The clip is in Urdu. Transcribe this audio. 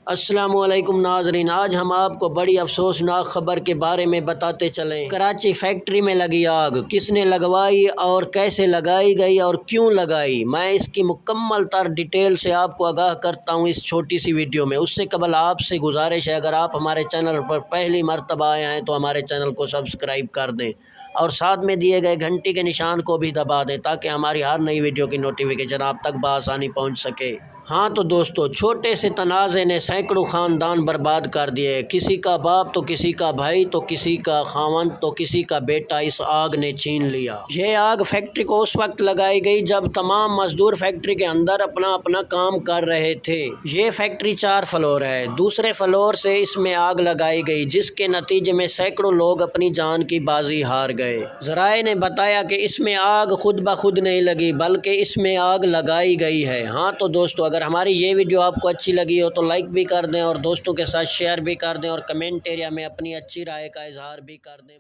السلام علیکم ناظرین، آج ہم آپ کو بڑی افسوسناک خبر کے بارے میں بتاتے چلیں۔ کراچی فیکٹری میں لگی آگ، کس نے لگوائی اور کیسے لگائی گئی اور کیوں لگائی، میں اس کی مکمل تر ڈیٹیل سے آپ کو آگاہ کرتا ہوں اس چھوٹی سی ویڈیو میں۔ اس سے قبل آپ سے گزارش ہے، اگر آپ ہمارے چینل پر پہلی مرتبہ آئے ہیں تو ہمارے چینل کو سبسکرائب کر دیں اور ساتھ میں دیے گئے گھنٹی کے نشان کو بھی دبا دیں تاکہ ہماری ہر نئی ویڈیو کی نوٹیفیکیشن آپ تک بآسانی پہنچ سکے۔ ہاں تو دوستو، چھوٹے سے تنازع نے سینکڑوں خاندان برباد کر دیے۔ کسی کا باپ تو کسی کا بھائی تو کسی کا خاوند تو کسی کا بیٹا اس آگ نے چھین لیا۔ یہ آگ فیکٹری کو اس وقت لگائی گئی جب تمام مزدور فیکٹری کے اندر اپنا اپنا کام کر رہے تھے۔ یہ فیکٹری 4 فلور ہے، دوسرے فلور سے اس میں آگ لگائی گئی جس کے نتیجے میں سینکڑوں لوگ اپنی جان کی بازی ہار گئے۔ ذرائع نے بتایا کہ اس میں آگ خود بخود نہیں لگی بلکہ اس میں آگ لگائی گئی ہے۔ ہاں تو دوستو، اگر ہماری یہ ویڈیو آپ کو اچھی لگی ہو تو لائک بھی کر دیں اور دوستوں کے ساتھ شیئر بھی کر دیں اور کمنٹ ایریا میں اپنی اچھی رائے کا اظہار بھی کر دیں۔